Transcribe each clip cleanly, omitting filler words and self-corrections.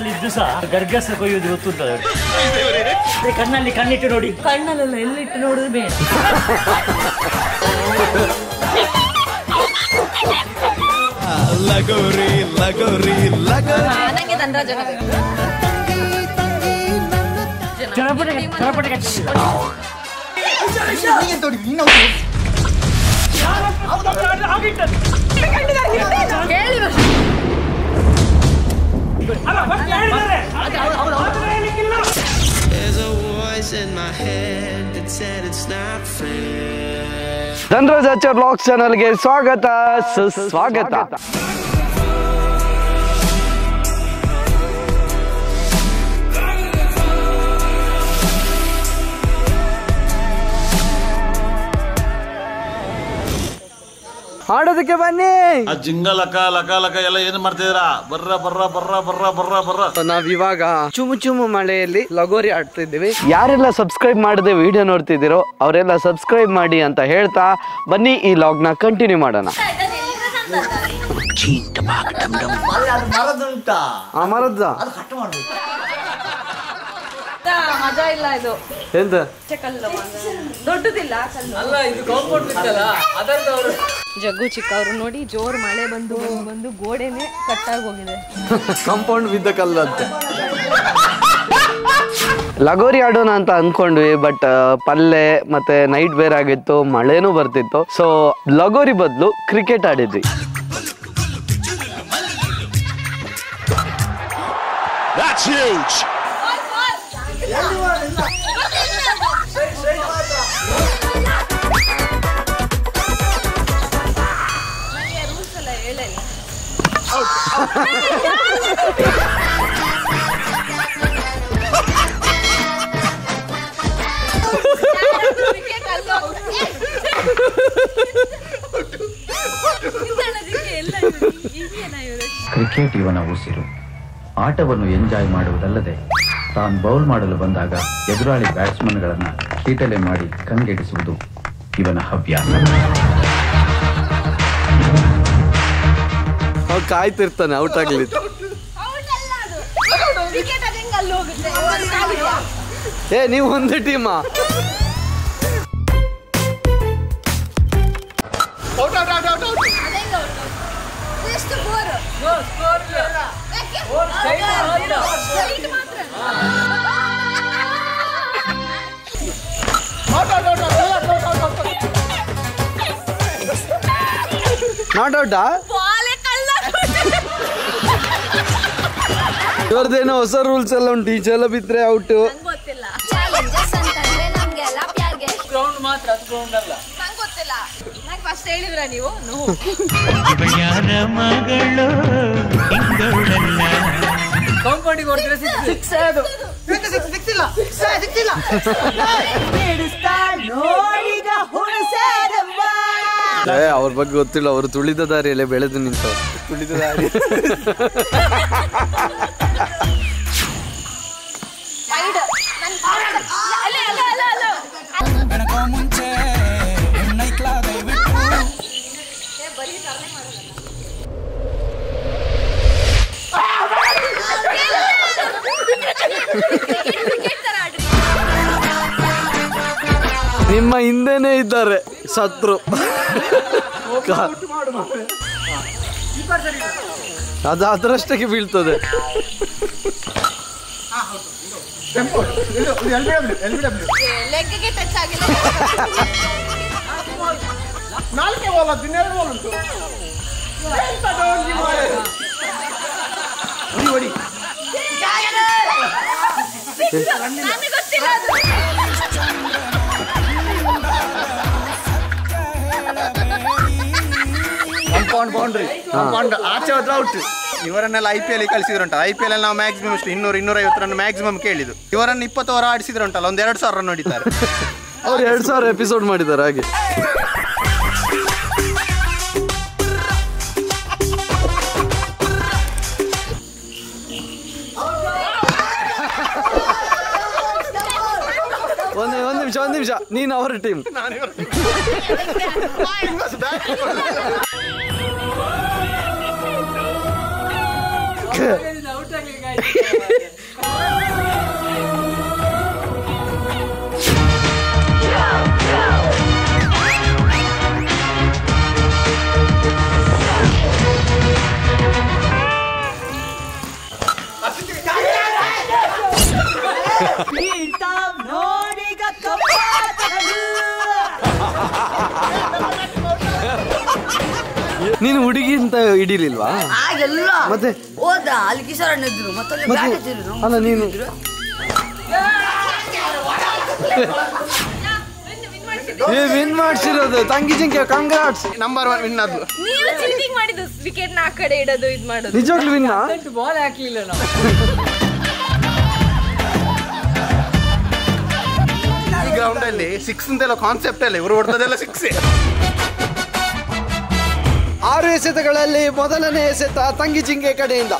ಇದ್ದು ಸಹ ಗರ್ಗಸ ಕೊಯ್ಯೋದು ಗೊತ್ತುಂಟದ ಕಣ್ಣಲ್ಲಿ ಕಣ್ಣಿಟ್ಟು ನೋಡಿ ಕಣ್ಣಲ್ಲೆಲ್ಲ ಎಲ್ಲಿಟ್ಟು ನೋಡುದು ಬೇಡ ಲಗೋರಿ ಲಗೋರಿ ಲಗೋರಿ ಧನರಾಜ್ ಆಚಾರ್ ವ್ಲಾಗ್ಸ್ ಚಾನಲ್ಗೆ ಸ್ವಾಗತ ಸುಸ್ವಾಗತ. ಆಡೋದಕ್ಕೆ ಬನ್ನಿ. ಜಿಂಗ ಲಕ ಲಕ ಲಕ ಎಲ್ಲ ಏನ್ ಮಾಡ್ತಿದ್ದೀರಾ? ಬರ್ರ ಬರ್ರ ಬರ್ರ ಬರ್ರ ಬರ್ರ ಬರ್ರ. ನಾವಿವಾಗ ಚುಮು ಚುಮು ಮಳೆಯಲ್ಲಿ ಲಗೋರಿ ಆಡ್ತಿದ್ದೀವಿ. ಯಾರೆಲ್ಲ ಸಬ್ಸ್ಕ್ರೈಬ್ ಮಾಡದೆ ವಿಡಿಯೋ ನೋಡ್ತಿದ್ದೀರೋ ಅವರೆಲ್ಲ ಸಬ್ಸ್ಕ್ರೈಬ್ ಮಾಡಿ ಅಂತ ಹೇಳ್ತಾ ಬನ್ನಿ ಈ ಲಾಗ್ ನ ಕಂಟಿನ್ಯೂ ಮಾಡೋಣ. ಮರದ ಮಜಾ ಇಲ್ಲ ಇದು ಎಂತ ದೊಡ್ಡದಿಲ್ಲ ಜಗ್ಗು ಚಿಕ್ಕ ಅವರು ನೋಡಿ ಜೋರ್ ಮಳೆ ಬಂದು ಬಂದು ಗೋಡೆನೆ ಕಟ್ಟಾಗಿ ಹೋಗಿದೆ. ಕಾಂಪೌಂಡ್ ಬಿದ್ದ ಕಲ್ಲಂತೆ. ಲಗೋರಿ ಆಡೋಣ ಅಂತ ಅನ್ಕೊಂಡ್ವಿ, ಬಟ್ ಪಲ್ಲೆ ಮತ್ತೆ ನೈಟ್ ಬೇರೆ ಆಗಿತ್ತು, ಮಳೆನೂ ಬರ್ತಿತ್ತು. ಸೊ ಲಗೋರಿ ಬದಲು ಕ್ರಿಕೆಟ್ ಆಡಿದ್ವಿ. ಕ್ರಿಕೆಟ್ ಇವನ ಉಸಿರು. ಆಟವನ್ನು ಎಂಜಾಯ್ ಮಾಡುವುದಲ್ಲದೆ ತಾನು ಬೌಲ್ ಮಾಡಲು ಬಂದಾಗ ಎದುರಾಳಿ ಬ್ಯಾಟ್ಸ್ಮನ್ಗಳನ್ನ ಕೀಟಲೆ ಮಾಡಿ ಕಂಗೆಡಿಸುವುದು ಇವನ ಹವ್ಯಾಸ. ಕಾಯ್ತಿರ್ತಾನೆ ಔಟ್ ಆಗ್ಲಿ. ಏ ನೀವು ಒಂದೇ ಟೀಮಾ? ನಾಟ್ ಔಟಾ? ಇವ್ರದ್ದೇನೋ ಹೊಸ ರೂಲ್ಸ್ ಎಲ್ಲ ಉಂಟು. ಈಚೆ ಎಲ್ಲ ಬಿದ್ರೆ ಔಟ್. ಹೇಳಿದ್ರ ನೀವು ಅವ್ರ ಬಗ್ಗೆ ಗೊತ್ತಿಲ್ಲ. ಅವರು ತುಳಿದ ದಾರಿಯಲ್ಲೇ ಬೆಳೆದು ನಿಂತವ್ರು. ತುಳಿದ ದಾರಿ ನಿಮ್ಮ ಹಿಂದೆನೇ ಇದ್ದಾರೆ ಶತ್ರು. ಅದು ಅದರಷ್ಟಕ್ಕೆ ಬೀಳ್ತದೆ. ಕಾಂಪೌಂಡ್ ಬೌಂಡ್ರಿ ಕಾಂಪೌಂಡ್ ಆಚೆ ಹೋದ್ರೆ ಔಟ್. ಇವರನ್ನೆಲ್ಲ IPL ಕಳಿಸಿದ್ರಂಟ. IPL ಅಲ್ಲಿ ನಾವು ಮ್ಯಾಕ್ಸಿಮಮ್ 200-250 ರನ್ ಮ್ಯಾಕ್ಸಿಮಮ್ ಕೇಳಿದ್ದು. ಇವರನ್ನು 20 ಓವರ್ ಆಡಿಸಿದ್ರಂಟಲ್ಲ, ಒಂದು 2000 ರನ್ ಹೊಡಿತಾರೆ. ಅವ್ರು 2000 ಎಪಿಸೋಡ್ ಮಾಡಿದ್ದಾರೆ ಹಾಗೆ. ನಿಮಿಷ ನೀನು ಅವರ ಟೀಮ್. ನೀನು ಹುಡುಗಿ ಅಂತ ಹಿಡಿಲಿಲ್ವಾ? ಮತ್ತೆ ಹೋದ ಅಲ್ಲಿ ಕಿಶೋರಣ್ಣ ಇದ್ರು ಮತ್ತೆ ಅಲ್ಲ ನೀನು ವಿನ್ ಮಾಡ್ಸಿರೋದು ತಂಗಿ ಜಿಂಕೆ. ಕಂಗ್ರಾಟ್ಸ್. ನಂಬರ್ 1 ವಿನ್ ಆದ್ಲು. ನೀವು ಚೀಟಿಂಗ್ ಮಾಡಿದ್ದು ವಿಕೆಟ್ ನ ಆ ಕಡೆ ಇಡೋದು ಇದು ಮಾಡೋದು. ನಿಜವಾಗ್ಲೂ ವಿನ್. ಬಾಲ್ ಹಾಕ್ಲಿಲ್ಲ ನಾವು. ಈ ಗ್ರೌಂಡ್ ಅಲ್ಲಿ 6 ಅಂತೆಲ್ಲ ಕಾನ್ಸೆಪ್ಟ್ ಅಲ್ಲ, ಇವರು ಹೊಡೆದದೆಲ್ಲ 6. 6 ಎಸೆತಗಳಲ್ಲಿ ಮೊದಲನೇ ಎಸೆತ ತಂಗಿ ಜಿಂಕೆ ಕಡೆಯಿಂದ.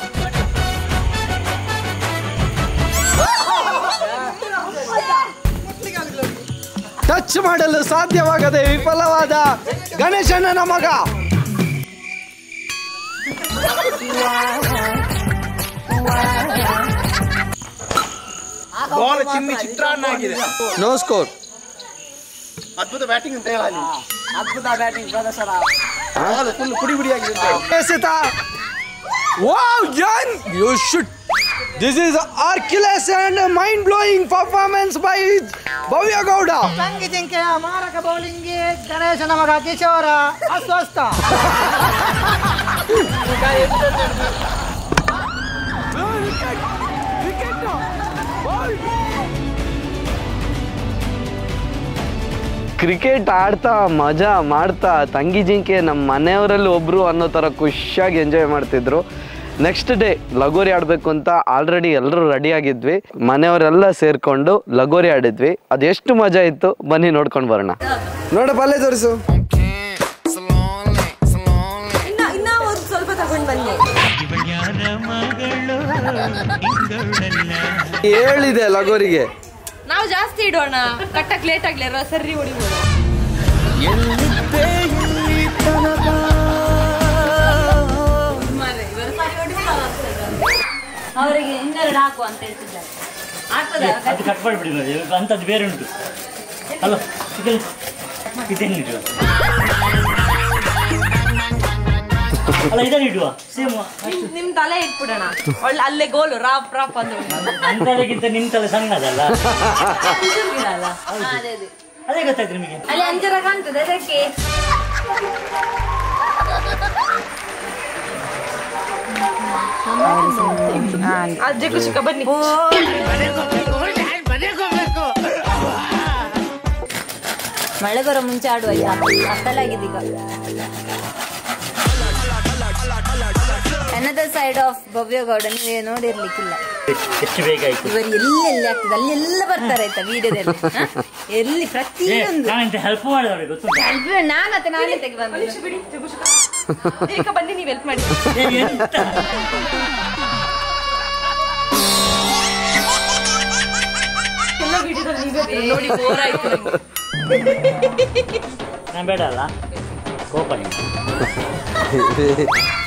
ಟಚ್ ಮಾಡಲು ಸಾಧ್ಯವಾಗದೆ ವಿಫಲವಾದ ಗಣೇಶಣ್ಣನ ಮಗ. ಬಾಲ್ ಚಿನ್ನಿ ಚಿತ್ರಾನ್ನ ಆಗಿದೆ. No score. ಅದ್ಭುತ ಬ್ಯಾಟಿಂಗ್ ಅಂತ ಹೇಳಿ. ಅದ್ಭುತ ಬ್ಯಾಟಿಂಗ್ ಪ್ರದರ್ಶನ. ಬಾಲ್ ಫುಲ್ ಪುಡಿ ಪುಡಿ ಆಗಿದೆ. ಎಸೆತ. ವಾವ್ ಜನ್ you should. This is Hercules and mind blowing performance by Bhavya Gowda. ತಂಗಿ ಜಿಂಕೆಯ ಮಾರಕ ಬೌಲಿಂಗ್ ಗಣೇಶನ ಮಗ ಕಿಶೋರ ಅಸ್ವಸ್ಥ. ಕ್ರಿಕೆಟ್ ಆಡ್ತಾ ಮಜಾ ಮಾಡ್ತಾ ತಂಗಿ ಜಿಂಕೆ ನಮ್ಮ ಮನೆಯವರಲ್ಲಿ ಒಬ್ರು ಅನ್ನೋ ಥರ ಖುಷಿಯಾಗಿ ಎಂಜಾಯ್ ಮಾಡ್ತಿದ್ರು. ನೆಕ್ಸ್ಟ್ ಡೇ ಲಗೋರಿ ಆಡಬೇಕು ಅಂತ ಆಲ್ರೆಡಿ ಎಲ್ಲರೂ ರೆಡಿ ಆಗಿದ್ವಿ. ಮನೆಯವರೆಲ್ಲ ಸೇರ್ಕೊಂಡು ಲಗೋರಿ ಆಡಿದ್ವಿ. ಅದೆಷ್ಟು ಮಜಾ ಇತ್ತು ಬನ್ನಿ ನೋಡ್ಕೊಂಡು ಬರೋಣ. ನೋಡಪ್ಪ ಅಲ್ಲೇ ತೋರಿಸು. ಇನ್ನ ಒಂದು ಸ್ವಲ್ಪ ತಗೊಂಡು ಬನ್ನಿ. ಹೇಳಿದೆ ಲಗೋರಿಗೆ ನಾವು ಜಾಸ್ತಿ ಇಡೋಣ, ಕಟ್ಟಕ್ ಲೇಟ್ ಆಗ್ಲಿ ಸರಿ ಹೊಡಿಬೋದು. ಅವರಿಗೆ ಇನ್ನೆರಡು ಹಾಕು ಅಂತ ಹೇಳ್ತಿದ್ದಾರೆ. ಅದು ಕಟ್ ಮಾಡಿಬಿಡಿ ನೋಡಿ, ಅಂಥದ್ದು ಬೇರೆ ಉಂಟು ಅಲ್ಲ. ಇದೇನಿಡುವ ಅಲ್ಲ, ಇದನ್ನು ಇಡುವ ಸೇಮ್. ನಿಮ್ ತಲೆ ಇಟ್ಬಿಡೋಣ, ಒಳ್ಳೆ ಅಲ್ಲೇ ಗೋಲು ರಾಪ್ ರಾಪ್ ಅಂತ. ನನ್ನ ತಲೆಗಿಂತ ನಿಮ್ ತಲೆ ಸಣ್ಣದಲ್ಲ, ಅದೇ ಗೊತ್ತಾಯ್ತು ನಿಮಗೆ. ಅಲ್ಲಿ ಅಂಜರ ಕಾಣ್ತದೆ ಅದಕ್ಕೆ. ಅಜ್ಜಕ್ಕೂ ಚಿಕ್ಕ ಬನ್ನಿ. ಮಳೆ ಬರೋ ಮುಂಚೆ ಆಡುವ. ಕತ್ತಲಾಗಿದೆ ಈಗ. ಅನದರ್ ಸೈಡ್ ಆಫ್ ಭವ್ಯ ಗೌಡ ನೀವೇ ನೋಡಿರ್ಲಿಕ್ಕಿಲ್ಲ. ಎಷ್ಟು ಬೇಗ ಆಯ್ತು. ಇವರು ಎಲ್ಲೆಲ್ಲಿ ಆಗ್ತದೆ ಅಲ್ಲೆಲ್ಲ ಬರ್ತಾರೆ ಆಯ್ತಾ ವಿಡಿಯೋದಲ್ಲಿ. ಎಲ್ಲಿ ಪ್ರತಿಯೊಂದು ಹೆಲ್ಪ್ ಮಾಡಿದವ್ರೆ ಗೊತ್ತು. ನಾನೇ ತೆಗೆದು ಈಗ ಬನ್ನಿ, ನೀವು ಹೆಲ್ಪ್ ಮಾಡಿ. ಎಲ್ಲ ವಿಡಿಯೋದಲ್ಲಿ ನೀವೇ ನೋಡಿ ಬೋರ್ ಆಯ್ತು. ನಾನು ಬೇಡ ಅಲ್ಲ, ಕೋಪ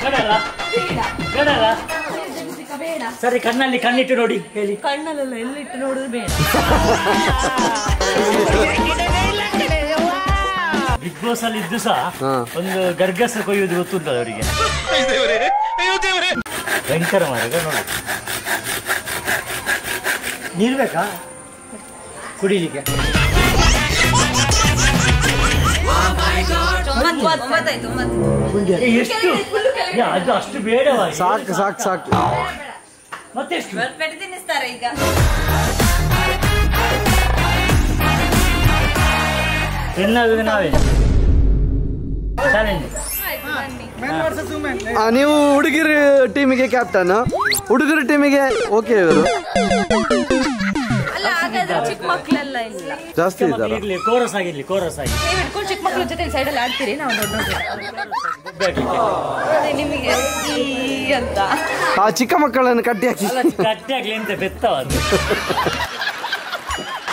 ಬೇಡ ಅಲ್ಲ, ಬೇಡ ಅಲ್ಲ. ಸರಿ, ಕಣ್ಣಲ್ಲಿ ಕಣ್ಣಿಟ್ಟು ನೋಡಿ ಹೇಳಿ. ಕಣ್ಣಲ್ಲೆಲ್ಲ ಎಲ್ಲಿಟ್ಟು ನೋಡುದು ಬೇಡ. ಬಿಗ್ ಬಾಸ್ ಅಲ್ಲಿ ಇದ್ದು ಸಹ ಒಂದು ಗರ್ಗಸ ಕೊಯ್ಯುವುದು ಗೊತ್ತುಂಟ ಅವರಿಗೆ. ಭಯಂಕರ ಮಾರ್ಗ ನೋಡಿ. ನೀರು ಬೇಕಾ ಕುಡಿಲಿಕ್ಕೆ? ಎಷ್ಟು? ಅದು ಅಷ್ಟು ಬೇಡವಾ? ಸಾಕು ಸಾಕು ಸಾಕು. ಮತ್ತೆಷ್ಟು ತಿನ್ನಿಸ್ತಾರೆ ಈಗ. ತಿನ್ನೋದು ನಾವೇ ಚಾಲೆಂಜ್. ನೀವು ಹುಡುಗಿರ ಟೀಮಿಗೆ ಕ್ಯಾಪ್ಟನ್, ಹುಡುಗರ ಟೀಮಿಗೆ ಓಕೆ. ಇವರು ಅಲ್ಲ, ಹಾಗಾದ್ರೆ ಚಿಕ್ಕ ಮಕ್ಕಳೆಲ್ಲ ಇಲ್ಲ, ಜಾಸ್ತಿ ಇದ್ದಾರೆ. ಇರ್ಲಿ, ಕೋರಸ್ ಆಗಿರ್ಲಿ, ಕೋರಸ್ ಆಗಿ ನೀವು ಇಟ್ಕೊಂಡು ಚಿಕ್ಕ ಮಕ್ಕಳ ಜೊತೆ ಸೈಡಲ್ಲಿ ಆಡ್ತೀರಿ. ನಾವು ದೊಡ್ಡ ನಿಮಗೆ ಅಂತ ಆ ಚಿಕ್ಕ ಮಕ್ಕಳನ್ನು ಕಟ್ಟಿ ಹಾಕಿ ಕಟ್ಟಿ ಆಗ್ಲಿ ಅಂತ ಬೆತ್ತವ ಅದು.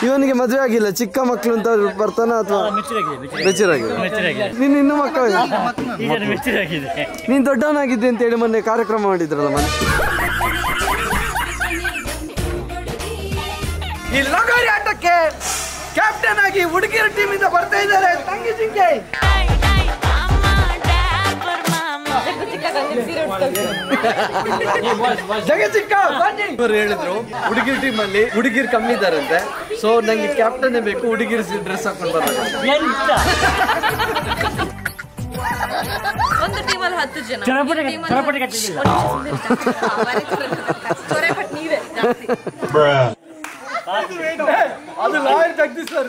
ಇವನಿಗೆ ಮದುವೆ ಆಗಿಲ್ಲ, ಚಿಕ್ಕ ಮಕ್ಕಳು ಅಂತ ಬರ್ತಾನ ಅಥವಾ ಮೆಚ್ಚರಾಗಿದೆ? ನೀನು ಇನ್ನೂ ಮಕ್ಕಳು, ನೀನ್ ದೊಡ್ಡವನಾಗಿದ್ದೆ ಅಂತ ಹೇಳಿ ಮೊನ್ನೆ ಕಾರ್ಯಕ್ರಮ ಮಾಡಿದ್ರಲ್ಲ ಮನೆ. ಈ ಲಗೋರಿ ಆಟಕ್ಕೆ ಕ್ಯಾಪ್ಟನ್ ಆಗಿ ಹುಡುಗಿರ ಟೀಮ್ ಇಂದ ಬರ್ತಾ ಇದ್ದಾರೆ ತಂಗಿ ಜಿಂಕೆ. ಇವರು ಹೇಳಿದ್ರು ಹುಡುಗಿರ್ ಟೀಮ್ ಅಲ್ಲಿ ಹುಡುಗಿರ್ ಕಮ್ಮಿ ಇದಾರಂತೆ, ಸೊ ನಂಗೆ ಕ್ಯಾಪ್ಟನ್ ಬೇಕು, ಹುಡುಗಿರ್ ಡ್ರೆಸ್ ಹಾಕೊಂಡು ಬರ್ಬೇಕು. ಒಂದು ಟೀಮಲ್ಲಿ 10 ಜನ. ಅದು lawyer Jagadish sir,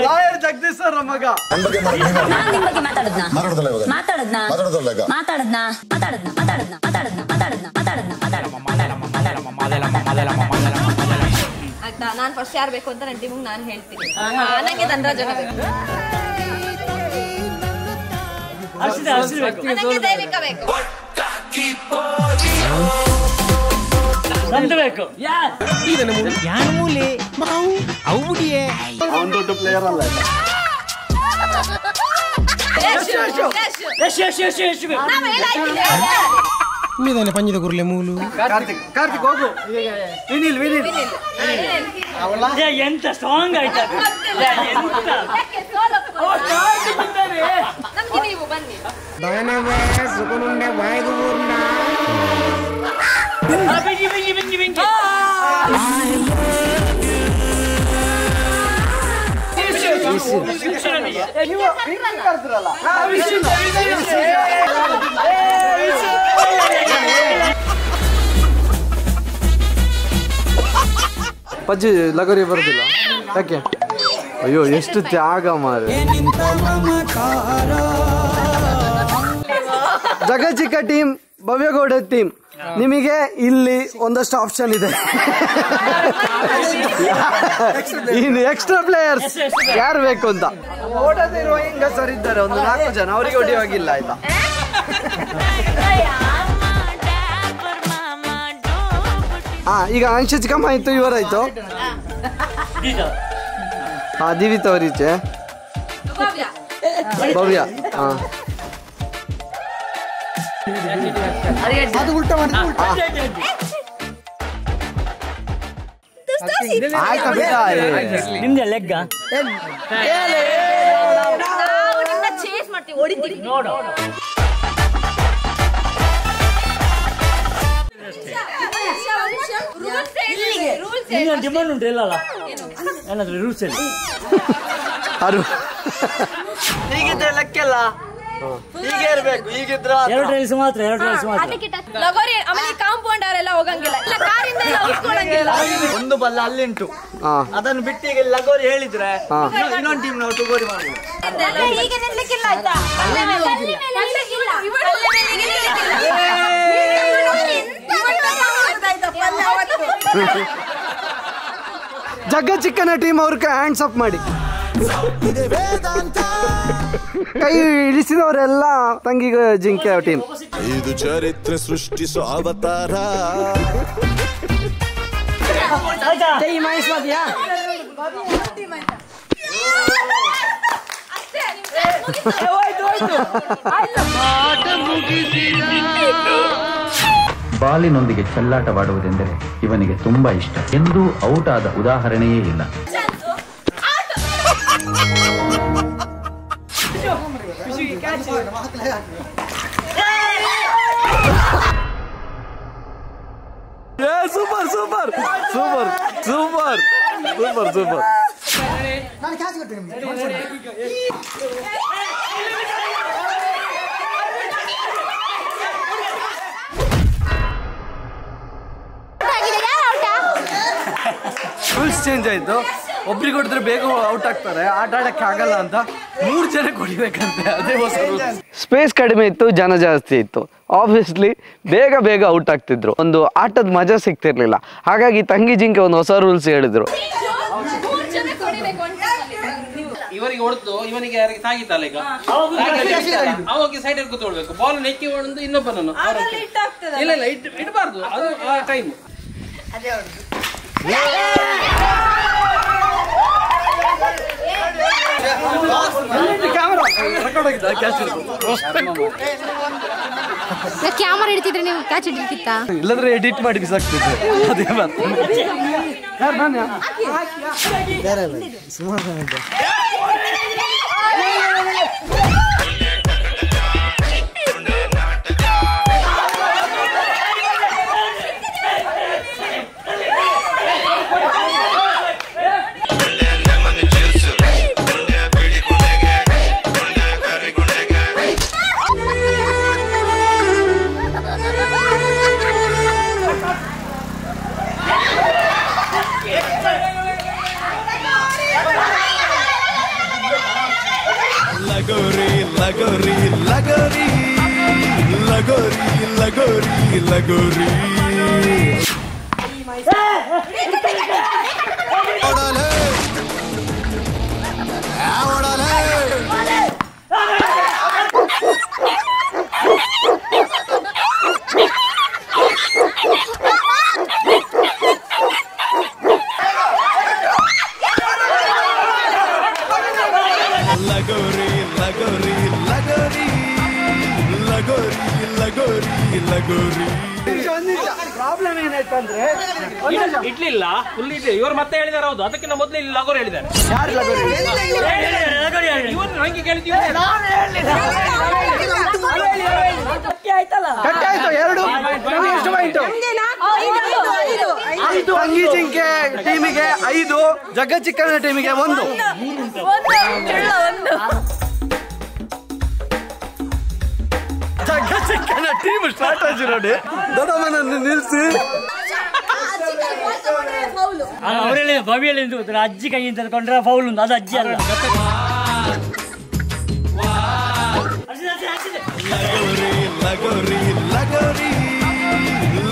lawyer Jagadish sir ಮಗ. ಆಯ್ತಾ, ನಾನ್ ಫಸ್ಟ್ ಯಾರು ಬೇಕು ಅಂತ ನನ್ನ ಟೀಮಿಗೆ ನಾನು ಹೇಳ್ತೀನಿ. ನನಗೆ ಧನರಾಜ ಬೇಕು, ನನಗೆ ದೇವಿಕಾ ಬೇಕು, ಬೇಕು. ಅವನ್ ದೊಡ್ಡ ಪ್ಲೇಯರ್ ಅಲ್ಲ. ಕಾರ್ತಿಕ್ ಹೋಗು. ವಿನಿಲ್ ಎಂತ ಸಾಂಗ್ ಆಯ್ತಾ? ನಮ್ಗೆ ನೀವು ಬನ್ನಿ. ಪಜ್ಜಿ ಲಗೋರಿ ಬರುದಿಲ್ಲ ಯಾಕೆ? ಅಯ್ಯೋ ಎಷ್ಟು ತ್ಯಾಗ ಮಾರ. ಜಗಚಿಕ್ಕ ಟೀಮ್, ಭವ್ಯಗೌಡ ಟೀಮ್, ನಿಮಗೆ ಇಲ್ಲಿ ಒಂದಷ್ಟು ಆಪ್ಷನ್ ಇದೆ. ಇನ್ನು ಎಕ್ಸ್ಟ್ರಾ ಪ್ಲೇಯರ್ಸ್ ಯಾರು ಬೇಕು ಅಂತ ಓಡದಿರುವ ಹೆಂಗಸರು ಇದ್ದಾರೆ, ಒಂದು 4 ಜನ, ಅವರಿಗೆ ಹೊಡೆಯುವಾಗಿಲ್ಲ ಆಯ್ತಾ? ಈಗ ಅಂಶ ಚಿಕ್ಕಮ್ಮ ಆಯ್ತು, ಇವರಾಯ್ತು. ದಿವಿತ್ ಅವರೀಚೆ ಭವ್ಯ. ನಿಮ್ದೆ ಲೆಗ್ಗ ಚೇಸ್ ಮಾಡ್ತೀವಿ, ಹೊಡಿತೀವಿ ನೋಡು. ಡಿಮಾಂಡ್ ಉಂಟು ಇಲ್ಲ ಏನಾದ್ರು ರೂಲ್ಸ್ ಹೇಳಿ. ಹೀಗಿದ್ರೆ ಲೆಕ್ಕೆಲ್ಲ ಹೀಗೆ ಇರ್ಬೇಕು, ಹೀಗಿದ್ರ 2 ರೈಲ್ಸ್ ಮಾತ್ರ. ಲಗೋರಿ ಆಮೇಲೆ ಕಾಂಪೌಂಡ್ ಅವರೆಲ್ಲ ಹೋಗಂಗಿಲ್ಲ, ಕಾರಿಂದ ಹೋಗ್ಕೊಳಂಗಿಲ್ಲ. ಒಂದು ಬಲ್ಲ ಅಲ್ಲಿಂಟು, ಅದನ್ನು ಬಿಟ್ಟು ಈಗ ಲಗೋರಿ ಹೇಳಿದ್ರೆ ಇನ್ನೊಂದು ಟೀಮ್ ನಾವು ಟುಗೋರಿ ಮಾಡಿ. ಈಗ ನಿಲ್ಲಿಕ್ಕಿಲ್ಲ ಆಯ್ತಾ? ಜಗಚಿಕ್ಕನ ಟೀಮ್ ಅವ್ರ ಹ್ಯಾಂಡ್ಸ್ ಅಪ್ ಮಾಡಿ. ಕೈ ಇಳಿಸಿದವರೆಲ್ಲ ತಂಗಿ ಜಿಂಕೆ ಟೀಮ್. ಇದು ಚರಿತ್ರೆ ಸೃಷ್ಟಿಸೋ ಅವತಾರ. ಬಾಲಿನೊಂದಿಗೆ ಚೆಲ್ಲಾಟವಾಡುವುದೆಂದರೆ ಇವನಿಗೆ ತುಂಬಾ ಇಷ್ಟ. ಎಂದೂ ಔಟ್ ಆದ ಉದಾಹರಣೆಯೇ ಇಲ್ಲ. Super super super super super super. Rules change ಆಯ್ತು. ಒಬ್ರಿಗೆ ಹೊಡೆದ್ರೆ ಬೇಗ ಔಟ್ ಆಗ್ತಾರೆ, ಆಟ ಆಡಕ್ಕೆ ಆಗಲ್ಲ ಅಂತ 3 ಜನ ಹೊಡಿಬೇಕಂತೆ, ಅದೇ ಹೊಸ ರೂಲ್ಸ್. ಸ್ಪೇಸ್ ಕಡಿಮೆ ಇತ್ತು, ಜನ ಜಾಸ್ತಿ ಇತ್ತು, ಆಬ್ವಿಯಸ್ಲಿ ಬೇಗ ಔಟ್ ಆಗ್ತಿದ್ರು, ಒಂದು ಆಟದ ಮಜಾ ಸಿಗ್ತಿರ್ಲಿಲ್ಲ. ಹಾಗಾಗಿ ತಂಗಿ ಜಿಂಕೆ ಒಂದು ಹೊಸ ರೂಲ್ಸ್ ಹೇಳಿದ್ರು. ಇವರಿಗೆ ಹೊಡೆದು ಇವನಿಗೆ ಯಾರಿಗೆ ತಾಗಿದ್ದಲ್ಲ, ಈಗ ಅವಾಗ ಸೈಡ್ ಅಲ್ಲಿ ಕೂತ್ಕೊಳ್ಬೇಕು, ಬಾಲ್ ನೆಕ್ಕಿ ಹೊಡೆದು ಇನ್ನೊಬ್ಬನನ್ನು ಇಲ್ಲ ಇಡಬಾರ್ದು, ಅದು ಆ ಟೈಮ್. ಕ್ಯಾಮರಾ ಹಿಡಿತಿದ್ರೆ ನೀವು ಕ್ಯಾಚ್ ಹಿಡಿತಿತ್ತಾ? ಇಲ್ಲದ್ರೆ ಎಡಿಟ್ ಮಾಡಿ ಬಿಸಾಕ್ತಿದ್ದೆ. ಅದೇ ಮಾತು. Lagori, lagori, lagori, lagori, lagori, lagori. Odale, odale. Lagori, lagori, lagori, lagori, lagori, lagori. Problem ಏನಾಯ್ತಂದ್ರೆ ಇಡ್ಲಿ ಇಲ್ಲ ಫುಲ್ ಇದೆ. ಇವರು ಮತ್ತೆ ಹೇಳಿದಾರೆ. ಹೌದು, ಅದಕ್ಕಿಂತ ಮೊದಲು ಇಲ್ಲಿ ಲಗೋರಿ ಹೇಳಿದ್ದಾರೆ. ಯಾರು ಲಗೋರಿ? ಇವರು ನಂಗೆ ಕೇಳ್ತೀವಿ. ಕಟ್ಟಾಯ್ತು 2. ಎಷ್ಟು ಪಾಯಿಂಟ್? 5 ಅಂಗಿ ಜಿಂಕೆ ಟೀಮಿಗೆ 5, ಜಗ್ಗ ಚಿಕ್ಕನ ಟೀಮಿಗೆ 1. ಜಗ್ಗ ಚಿಕ್ಕನ ಟೀಮ್ ಸ್ಟ್ರಾಟಜಿ ನೋಡಿ. ದೊಡ್ಡಮ್ಮನನ್ನು ನಿಲ್ಲಿಸಿ ಅವರಲ್ಲಿ ಭವ್ಯಲ್ಲಿ ಅಜ್ಜಿ ಕೈ ತಗೊಂಡ್ರೆ ಫೌಲ್ ಉಂಟು. ಅದು ಅಜ್ಜಿ ಅಲ್ಲ. Lagori, lagori,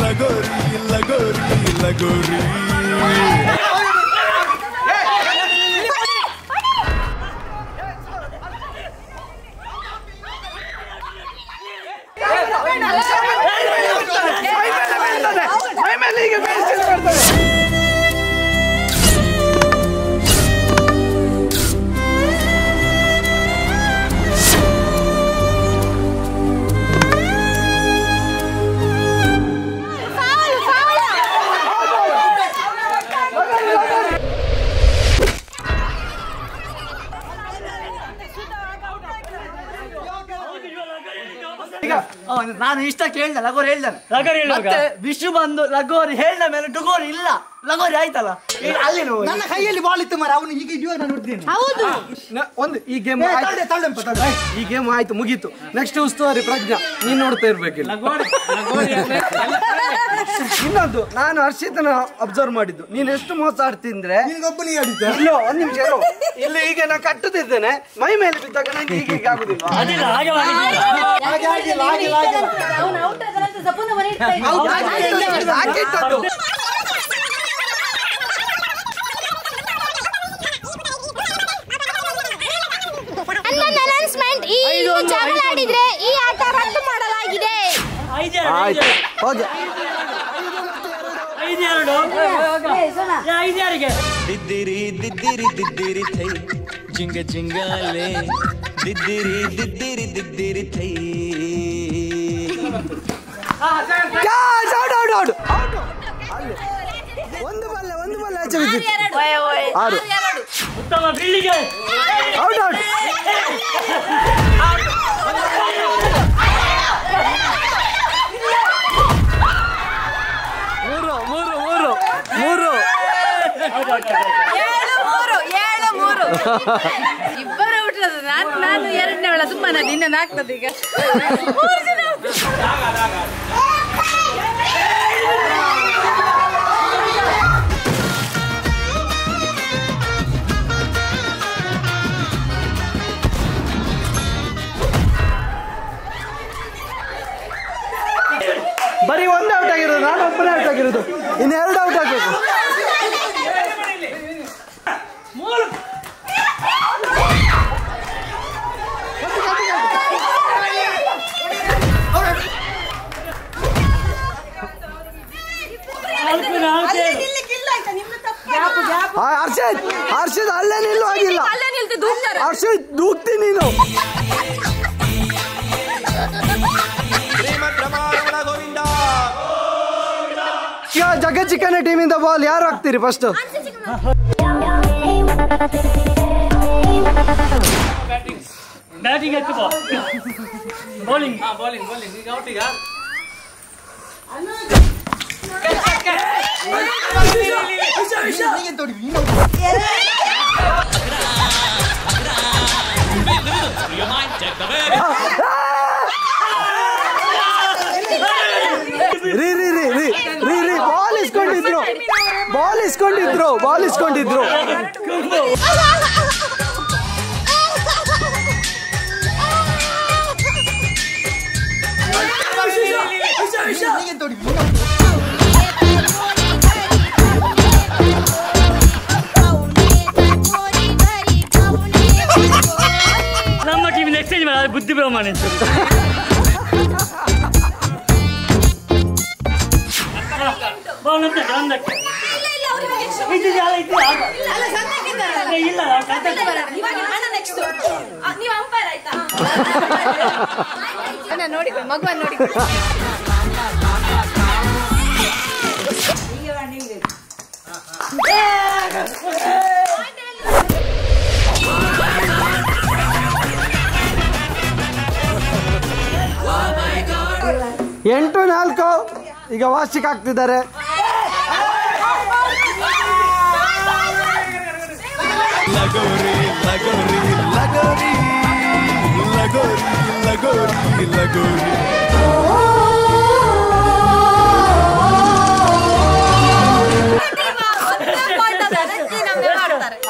lagori, lagori, lagori. ನಾನು ಇಷ್ಟ ಕೇಳ್ದೆ, ಲಗೋರಿ ಹೇಳ್ದಾನೆ. ಮತ್ತೆ ವಿಶು ಬಂದು ಲಗೋರಿ ಹೇಳ್ದ ಮೇಲೆ ಡುಗೋರಿ ಇಲ್ಲ, ಲಗೋರಿ ಆಯ್ತಲ್ಲ. ಅಲ್ಲಿ ನನ್ನ ಕೈಯಲ್ಲಿ ಬಾಲ್ ಇತ್ತು ಮರ, ಅವನು ಈಗ ಇವಾಗ ನಾನು ನೋಡ್ತೀನಿ. ಒಂದು ಈ ಗೇಮ್ ಈ ಗೇಮ್ ಆಯ್ತು, ಮುಗೀತು. ನೆಕ್ಸ್ಟ್ ಉಸ್ತುವಾರಿ ಪ್ರಜ್ಞಾ, ನೀನ್ ನೋಡ್ತಾ ಇರ್ಬೇಕಿಲ್ಲ. ಇನ್ನೊಂದು ನಾನು ಹರ್ಷಿತನ ಅಬ್ಸರ್ವ್ ಮಾಡಿದ್ದು, ನೀನ್ ಎಷ್ಟು ಮೋಸ ಆಡ್ತಿದ್ರೆ ಇಲ್ಲ. ಒಂದ್ ನಿಮಿಷ ಇಲ್ಲಿ ಈಗ ನಾನು ಕಟ್ಟುತ್ತಿದ್ದೇನೆ, ಮೈ ಮೇಲೆ ಬಿದ್ದಾಗ ನಂಗೆ ಹೀಗೆ ಆಗುದಿಲ್ಲ. ಜಗಳ ಆಡಿದ್ರೆ ಈ ಆಟ ರದ್ದು ಮಾಡಲಾಗಿದೆ. ದಿದ್ದಿರಿ ದಿದ್ದಿರಿ ದಿದ್ದಿರಿ ಥೈ ಜಿಂಗ ಜಿಂಗಾಲೆ ದಿದ್ದಿರಿ ದಿದ್ದಿರಿ ದಿದ್ದಿರಿ ಥೈ. ಒಂದು ಬಲ್ಲೆ ಆಚೆ ಬಿದ್ದಿತ್ತು. 6 ಉತ್ತಮ ಫೀಲ್ಡಿಂಗ್. Out out. ಮೂರು ಇಬ್ಬರು ಔಟ್. ನಾನು 2ನೇ ಒಳ ತುಂಬಾ ಇನ್ನ 4 ಈಗ. ಬರೀ 1 ಔಟ್ ಆಗಿರೋದು, ನಾನು ಒಬ್ಬನೇ ಔಟ್ ಆಗಿರೋದು. ಇನ್ನು 2 ಔಟ್ ಆಗ್ಬೇಕು. ಹರ್ಷಿತ್ ಅಲ್ಲೇ ನಿಲ್ಲು ಆಗಿಲ್ಲ. ಹರ್ಷಿತ್ ದೂಕ್ತಿ ನೀನು. ಈಗ ಜಗತ್ ಚಿಕನ್ ಟೀಮಿಂದ ಬಾಲ್ ಯಾರು ಹಾಕ್ತೀರಿ ಫಸ್ಟ್? ಬ್ಯಾಟಿಂಗ್ ಎತ್ತು ಬೌಲಿಂಗ್ ಈಗ ಔಟ್ ಈಗ ಬಾಲ್ ಇಸ್ಕೊಂಡಿದ್ರು. ನಮ್ಮ ಟೀಮಿನ ಎಕ್ಸ್ಚೇಂಜ್ ಮಾಡಿ ಬುದ್ಧಿ ಬ್ರಹ್ಮಣ ನೋಡಿ ಮಗುವನ್ನ ನೋಡಿ. ಎಂಟು 4 ಈಗ ವಾರ್ಷಿಕ ಆಗ್ತಿದ್ದಾರೆ. ಲಗೋರಿ ಲಗೋರಿ ಲಗೋರಿ ಲಗೋರಿ ಲಗೋರಿ ಲಗೋರಿ.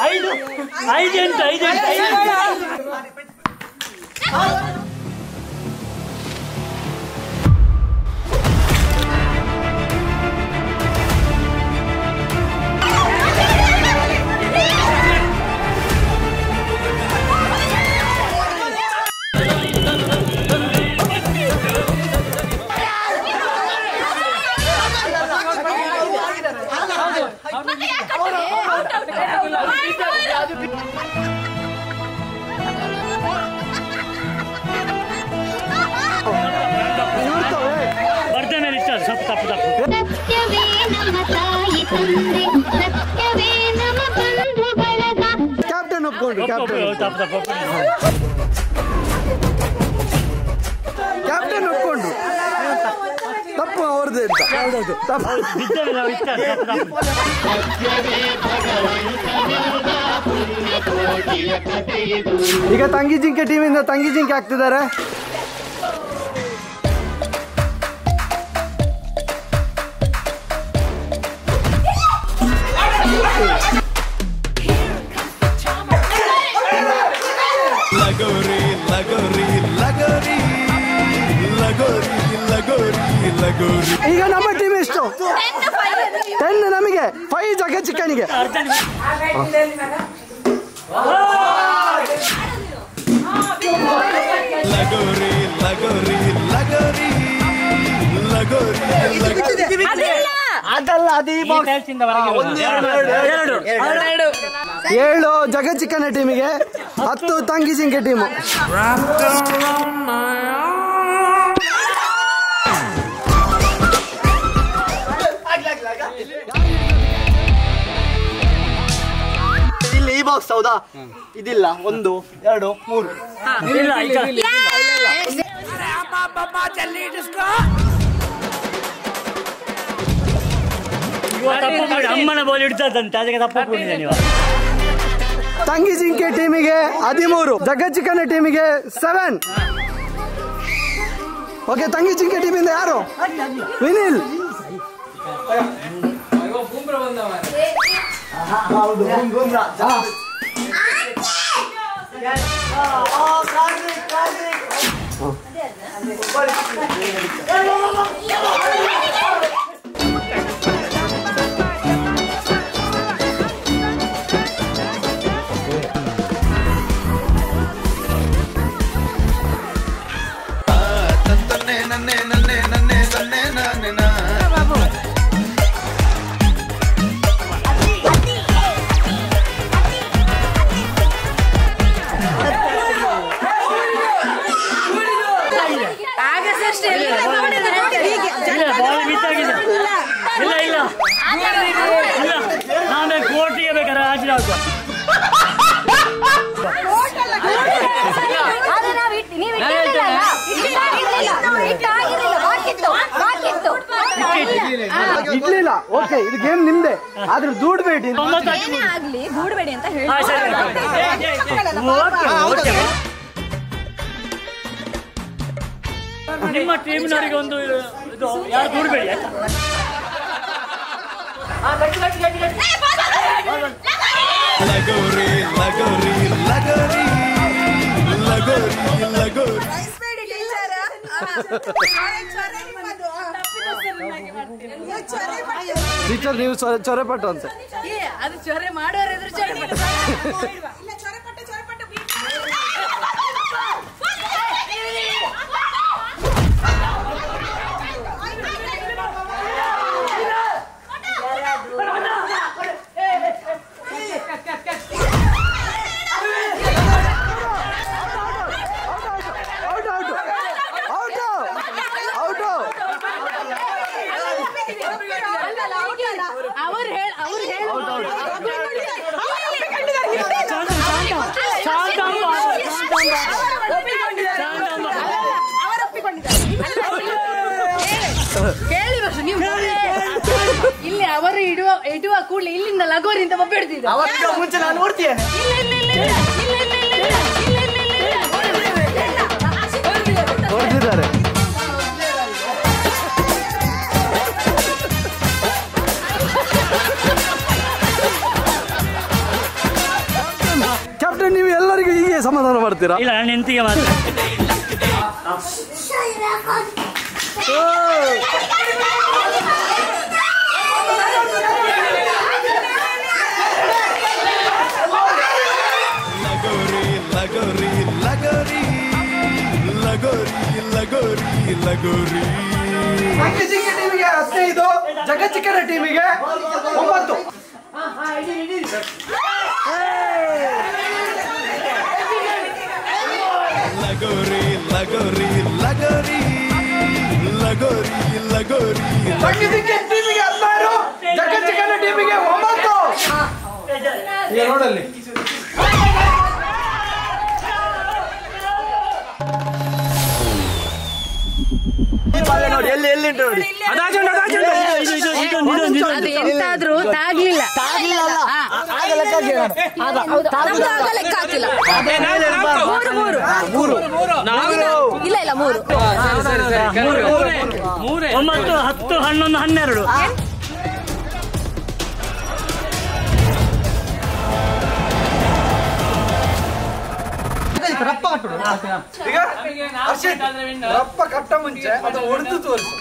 ಐದು ಕ್ಯಾಪ್ಟನ್ ಒಪ್ಕೊಂಡು ಕ್ಯಾಪ್ಟನ್ ಒಪ್ಕೊಂಡು ತಪ್ಪು ಅವ್ರದ್ದು ಈಗ ತಂಗಿ ಜಿಂಕೆ ಟೀಮಿಂದ ತಂಗಿ ಜಿಂಕೆ ಆಗ್ತಿದ್ದಾರೆ. ಲಗೋರಿ ಲಗೋರಿ ಲಗೋರಿ ಲಗೋರಿ ಲಗೋರಿ ಲಗೋರಿ. ಈಗ ನಮ್ಮ ಟೀಮ್ ಎಷ್ಟು? 10 ನಮಗೆ, 5 ಜಗ ಚಿಕನ್ಗೆ. ಲಗೋರಿ ಲಗೋರಿ ಲಗೋರಿ ಲಗೋರಿ. ಅದಲ್ಲ ಅದು ಈ ಬಾಕ್ಸ್ 7 ಜಗ ಚಿಕನ್ ಟೀಮಿಗೆ, 10 ತಂಗಿ ಜಿಂಕೆ ಟೀಮು. ಇಲ್ಲಿ ಈ ಬಾಕ್ಸ್ ಹೌದಾ? ಇದಿಲ್ಲ 1 2 3 ಅಮ್ಮನ ಬೋಲ್ ಇಡ್ತದಂತೆ, ಅದಕ್ಕೆ ತಪ್ಪು ನೀವು. ತಂಗಿ ಜಿಂಕೆ ಟೀಮಿಗೆ 13, ಜಗ ಚಿಕನ್ ಟೀಮಿಗೆ 7. ಓಕೆ, ತಂಗಿ ಜಿಂಕೆ ಟೀಮಿಂದ ಯಾರು? ವಿನಿಲ್. ಇಲ್ಲ ಓಕೆ ಇದು ಗೇಮ್ ನಿಮ್ದೆ ಆದ್ರೆ ದೂಡ್ಬೇಡಿ ಏನೇ ಆಗ್ಲಿ ದೂಡ್ಬೇಡಿ ಅಂತ ಹೇಳಿ ನಿಮ್ಮ ಟೀಮ್ನವರಿಗೆ ಒಂದು ಇದು ಯಾರು ದೂಡಬೇಡಿ ಆಯ್ತಾ ಲಗೋರಿ ಲಗೋರಿ ಲಗೋರಿ ಲಗೋರಿ ಲಗೋರಿ ಟೀಚರ್ ನೀವು ಚೊರೆಪಟ್ಟು ಅಂತ ಅದು ಚೊರೆ ಮಾಡೋರೆದ್ರು ಚೊರೆ ಕೇಳಿ ಬಸ್ ನೀವು ಇಲ್ಲಿ ಅವರು ಇಡುವ ಕೂಡಲೇ ಇಲ್ಲಿಂದ ಲಗೋರಿಯಿಂದ ಒಬ್ಬಿಡ್ತಿದ್ದ ಮುಂಚೆ ನಾನು ನೋಡ್ತೇನೆ ಹೊಡೆದಿದ್ದಾರೆ ಕ್ಯಾಪ್ಟನ್ ನೀವು ಎಲ್ಲರಿಗೂ ಹೀಗೆ ಸಮಾಧಾನ ಮಾಡ್ತೀರಾ ಇಲ್ಲ ನಾನು ಎಂತಿಗೆ ಮಾತ್ರ ಲಗೋರಿ ಲಗೋರಿ ಲಗೋರಿ ಲಗೋರಿ ಲಗೋರಿ ಸಂಗೀತ ಟೀಮಿಗೆ 15 ಜಗಚಿಕ್ಕನ ಟೀಮಿಗೆ 9 ಲಗೋರಿ ಲಗೋರಿ ಲಗೋರಿ ಲಗೋರಿ ಲಗೋರಿ ಸಂಗೀತ ಟೀಮಿಗೆ 16 ಜಗಚಿಕ್ಕನ ಟೀಮಿಗೆ 9 ನೋಡಲ್ಲಿ ನೋಡಿ ಎಲ್ಲಿ ಎಲ್ಲಿ ನೋಡಿ ಅದು ಎಂತಾದ್ರೂ ತಾಗ್ಲಿಲ್ಲ ಲೆಕ್ಕ ಹಾಕಿಲ್ಲ ಇಲ್ಲ ಇಲ್ಲ 3 9 10 11 12 ರಪ್ಪ ಕಟ್ಟ ಮುಂಚೆ ಅದು ಹೊಡೆದು ತೋರಿಸು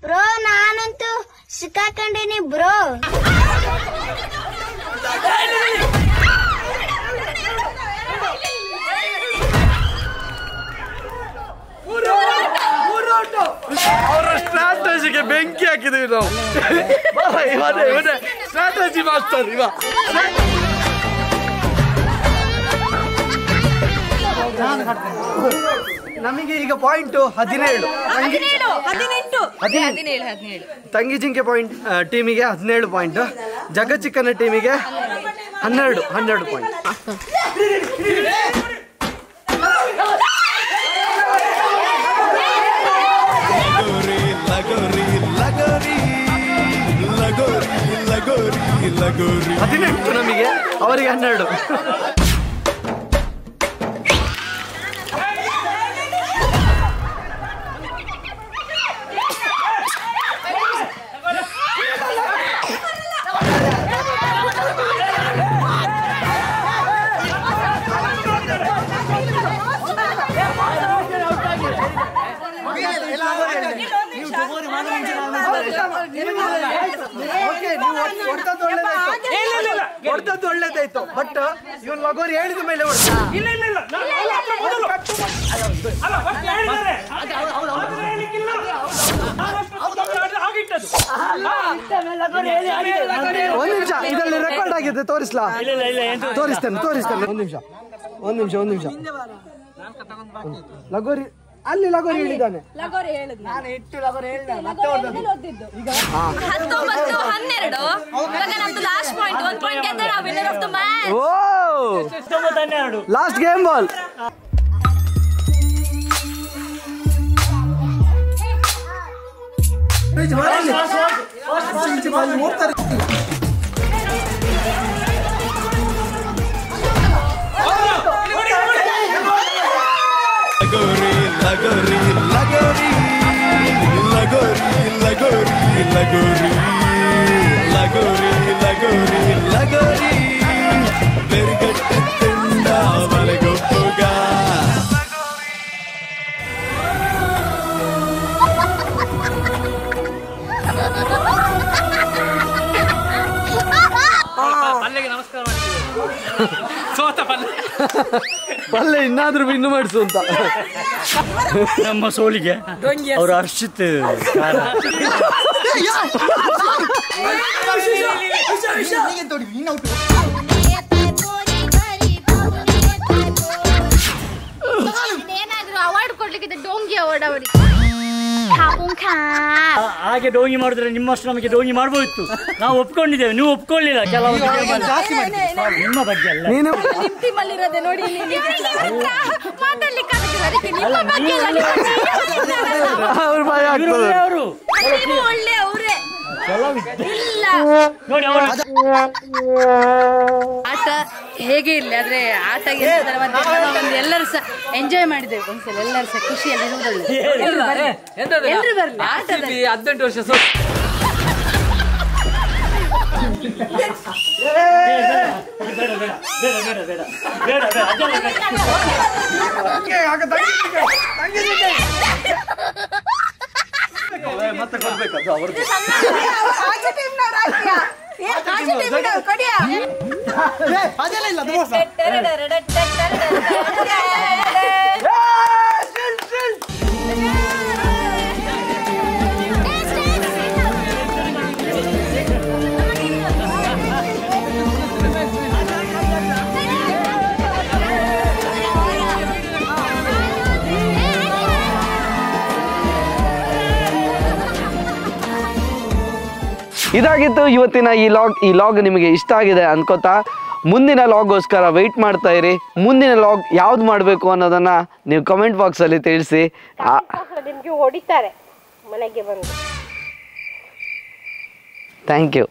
ಬ್ರೋ ನಾನಂತೂ ಸಿಕ್ಕಾಕೊಂಡಿನಿ ಬ್ರೋ ಅವರ ಸ್ಟ್ರಾಟಜಿಗೆ ಬೆಂಕಿ ಹಾಕಿದೀವಿ ನಾವು ಇವನೇ ಸ್ಟ್ರಾಟಜಿ ಮಾಸ್ಟರ್ ಇವ ನಮಗೆ ಈಗ ಪಾಯಿಂಟ್ 17 ತಂಗಿ ಜಿಂಕೆ ಪಾಯಿಂಟ್ ಟೀಮಿಗೆ 17 ಪಾಯಿಂಟ್ ಜಗಚಿಕ್ಕನ ಟೀಮಿಗೆ 12 ಪಾಯಿಂಟ್ ಲಗೋರಿ ಲಗೋರಿ ಲಗೋರಿ ಲಗೋರಿ ಲಗೋರಿ 18 ನಮಗೆ ಅವರಿಗೆ 12 ಹೊಡೆದದ್ದು ಒಳ್ಳೇದಾಯ್ತು ಬಟ್ ಇವನ್ ಲಗೋರಿ ಹೇಳಿದ ಮೇಲೆ ಒಂದ್ ನಿಮಿಷ ಇದರಲ್ಲಿ ರೆಕಾರ್ಡ್ ಆಗಿದೆ ತೋರಿಸ್ಲಾ ತೋರಿಸ್ತೇನೆ ಒಂದ್ ನಿಮಿಷ ಲಗೋರಿ ಅಲ್ಲಿ ಲಗೋರಿ ಹೇಳಿದ್ದಾನೆ. ಲಗೋರಿ ಹೇಳಿದ್ ನಾನು ಇಟ್ಟು ಲಗೋರಿ ಹೇಳಿದ ಮತ್ತೆ ಓದಿದ್ದು. ಈಗ 19 12 ಇವಾಗ ನಮ್ದು ಲಾಸ್ಟ್ ಪಾಯಿಂಟ್ 1 ಪಾಯಿಂಟ್ ಗೆದ್ದರೆ ನಾವು ವಿನ್ನರ್ ಆಫ್ ದ ಮ್ಯಾಚ್. ಓ 12 last game ball. Lagori, Lagori, Lagori, Lagori, Lagori, Lagori, Lagori, Lagori, Berigatti tinda valagoppuga. ಪಲ್ಲೆಗೆ ನಮಸ್ಕಾರ ಮಾಡ್ತೀವಿ. ಸೋತ ಪಲ್ಲೆ ಪಲ್ಲೆ ಇನ್ನಾದ್ರೂ ವಿನ್ನು ಮಾಡಿಸು ಅಂತ. ನಮ್ಮ ಸೋಲಿಗೆ ಅವರು ಹರ್ಷಿತ್ ಏನಾದ್ರೂ ಅವಾರ್ಡ್ ಕೊಡ್ಲಿಕ್ಕೆ ಡೋಂಗಿ ಅವಾರ್ಡ್ ಅವರಿಗೆ. ಹಾಗೆ ಡೋಂಗಿ ಮಾಡಿದ್ರೆ ನಿಮ್ಮಷ್ಟು ನಮಗೆ ಡೋಂಗಿ ಮಾಡ್ಬೋದಿತ್ತು. ನಾವು ಒಪ್ಕೊಂಡಿದ್ದೇವೆ, ನೀವು ಒಪ್ಕೊಳ್ಳಿಲ್ಲ. ಕೆಲವು ನಿಮ್ಮ ಬಗ್ಗೆ ಅಲ್ಲ, ನೀನು ನಿಮ್ಮ ಟೀಮ್ ಅಲ್ಲಿ ಇರೋದೇ ನೋಡಿ. ಮಾತಾಡ್ಲಿಕ್ಕೆ ಅವ್ರ ಭಯ ಆಗ್ತದೆ. ಅವರು ಒಳ್ಳೆ ಅವರೇ ಇಲ್ಲ ನೋಡಿ. ಆಟ ಹೇಗೆ ಇಲ್ಲ ಆದ್ರೆ ಆಟ ಎಲ್ಲರೂ ಸಹ ಎಂಜಾಯ್ ಮಾಡಿದ್ದೇವೆ. ಒಂದ್ಸಲ ಎಲ್ಲರೂ ಸಹ ಖುಷಿಯಲ್ಲಿ ಎಲ್ಲರೂ ಬರ್ಲಿ ಆಟದಲ್ಲಿ 18 ವರ್ಷ ಮತ್ತೆ ಕೊಡ್ಬೇಕದು ಅವ್ರದ್ದು. ಅದೆಲ್ಲ ಇಲ್ಲ ದೋಸ. ಇದಾಗಿತ್ತು ಇವತ್ತಿನ ಈ ಲಾಗ್ ನಿಮಗೆ ಇಷ್ಟ ಆಗಿದೆ ಅನ್ಕೋತಾ ಮುಂದಿನ ಲಾಗ್ಗೋಸ್ಕರ ವೆಯ್ಟ್ ಮಾಡ್ತಾ ಇರಿ. ಮುಂದಿನ ಲಾಗ್ ಯಾವ್ದು ಮಾಡಬೇಕು ಅನ್ನೋದನ್ನ ನೀವು ಕಮೆಂಟ್ ಬಾಕ್ಸಲ್ಲಿ ತಿಳಿಸಿ. ನಿಮ್ಗೆ ಹೊಡಿತಾರೆ ಮನೆಗೆ ಬಂದು. Thank you.